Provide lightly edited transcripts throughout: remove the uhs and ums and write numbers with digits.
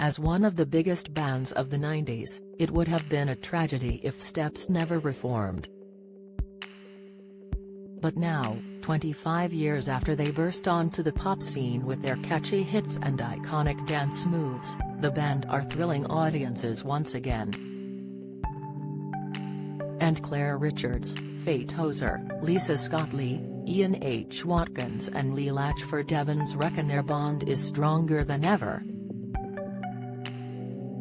As one of the biggest bands of the 90s, it would have been a tragedy if Steps never reformed. But now, 25 years after they burst onto the pop scene with their catchy hits and iconic dance moves, the band are thrilling audiences once again. And Claire Richards, Faye Tozer, Lisa Scott-Lee, Ian H. Watkins and Lee Latchford Evans reckon their bond is stronger than ever.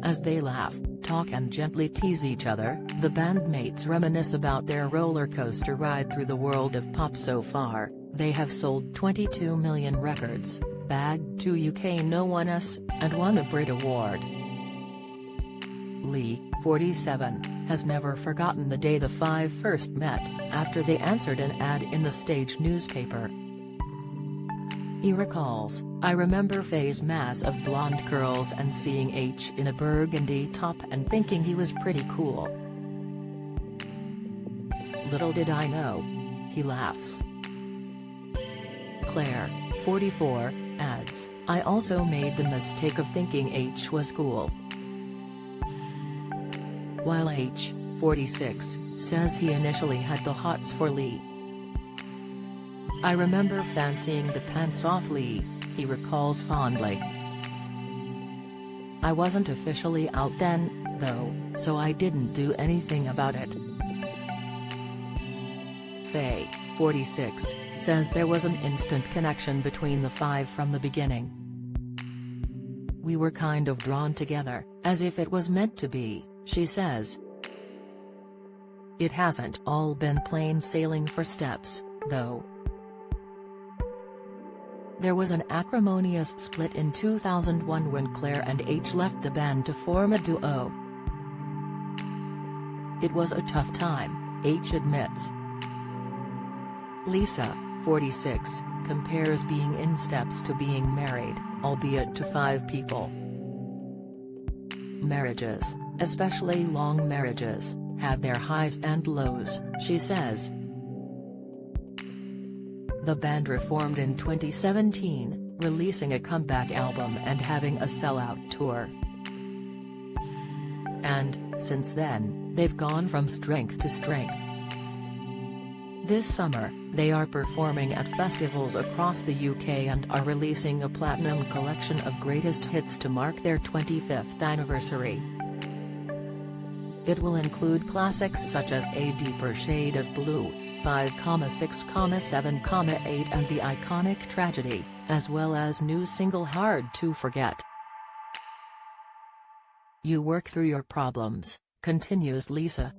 As they laugh, talk and gently tease each other, the bandmates reminisce about their roller coaster ride through the world of pop so far. They have sold 22 million records, bagged 2 UK No One S, and won a Brit Award. Lee, 47, has never forgotten the day the five first met, after they answered an ad in the Stage newspaper. He recalls, "I remember Faye's mass of blonde curls and seeing H in a burgundy top and thinking he was pretty cool. Little did I know." He laughs. Claire, 44, adds, "I also made the mistake of thinking H was cool." While H, 46, says he initially had the hots for Lee. "I remember fancying the pants off Lee," he recalls fondly. "I wasn't officially out then, though, so I didn't do anything about it." Faye, 46, says there was an instant connection between the five from the beginning. "We were kind of drawn together, as if it was meant to be," she says. It hasn't all been plain sailing for Steps, though. There was an acrimonious split in 2001 when Claire and H left the band to form a duo. "It was a tough time," H admits. Lisa, 46, compares being in Steps to being married, albeit to 5 people. "Marriages, especially long marriages, have their highs and lows," she says. The band reformed in 2017, releasing a comeback album and having a sellout tour. And, since then, they've gone from strength to strength. This summer, they are performing at festivals across the UK and are releasing a platinum collection of greatest hits to mark their 25th anniversary. It will include classics such as A Deeper Shade of Blue, 5,6,7,8 and the iconic Tragedy, as well as new single Hard to Forget. "You work through your problems," continues Lisa.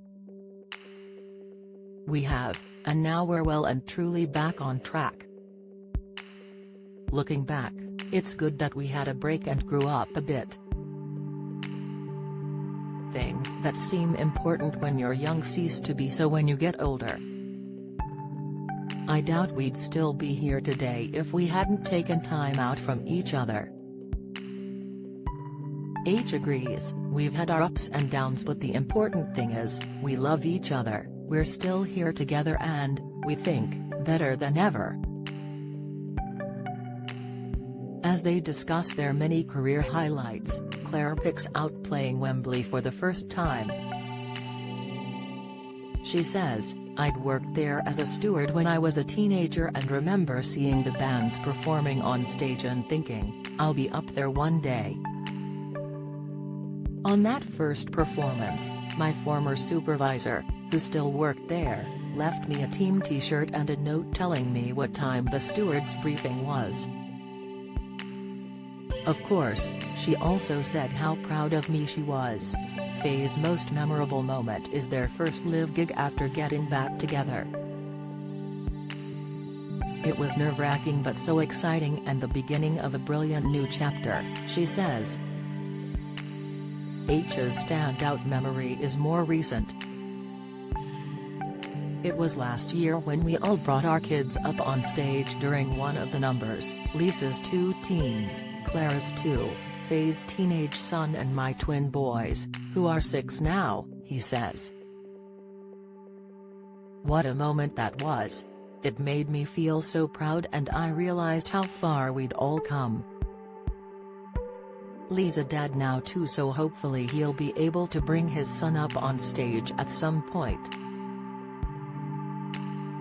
"We have, and now we're well and truly back on track. Looking back, it's good that we had a break and grew up a bit. Things that seem important when you're young cease to be so when you get older. I doubt we'd still be here today if we hadn't taken time out from each other." H agrees, "We've had our ups and downs, but the important thing is, we love each other, we're still here together and, we think, better than ever." As they discuss their many career highlights, Claire picks out playing Wembley for the first time. She says, "I'd worked there as a steward when I was a teenager and remember seeing the bands performing on stage and thinking, I'll be up there one day. On that first performance, my former supervisor, who still worked there, left me a team t-shirt and a note telling me what time the steward's briefing was." Of course, she also said how proud of me she was. Faye's most memorable moment is their first live gig after getting back together. "It was nerve-wracking but so exciting and the beginning of a brilliant new chapter," she says. H's standout memory is more recent. "It was last year when we all brought our kids up on stage during one of the numbers, Lisa's 2 teens, Claire's 2, Faye's teenage son and my twin boys, who are 6 now," he says. "What a moment that was. It made me feel so proud and I realized how far we'd all come." Lee's a dad now too, so hopefully he'll be able to bring his son up on stage at some point.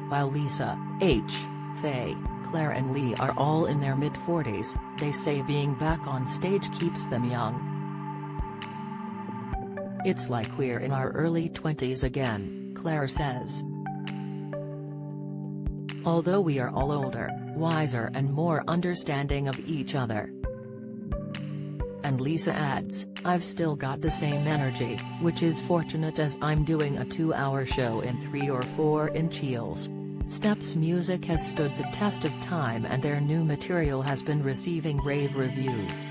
While Lisa, H, Faye, Claire and Lee are all in their mid-40s, they say being back on stage keeps them young. "It's like we're in our early 20s again," Claire says. "Although we are all older, wiser and more understanding of each other." And Lisa adds, "I've still got the same energy, which is fortunate as I'm doing a 2-hour show in 3 or 4-inch heels." Steps' music has stood the test of time and their new material has been receiving rave reviews.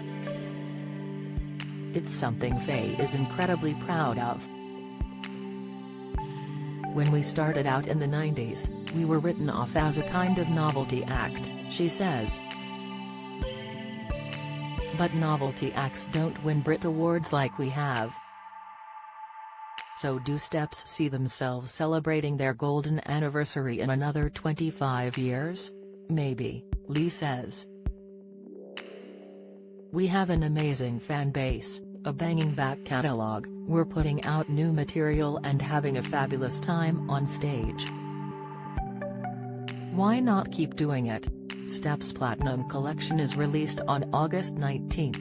It's something Faye is incredibly proud of. "When we started out in the 90s, we were written off as a kind of novelty act," she says. "But novelty acts don't win Brit Awards like we have. So do Steps see themselves celebrating their golden anniversary in another 25 years? Maybe," Lee says. "We have an amazing fan base, a banging back catalogue, we're putting out new material and having a fabulous time on stage. Why not keep doing it?" Steps' Platinum Collection is released on August 19.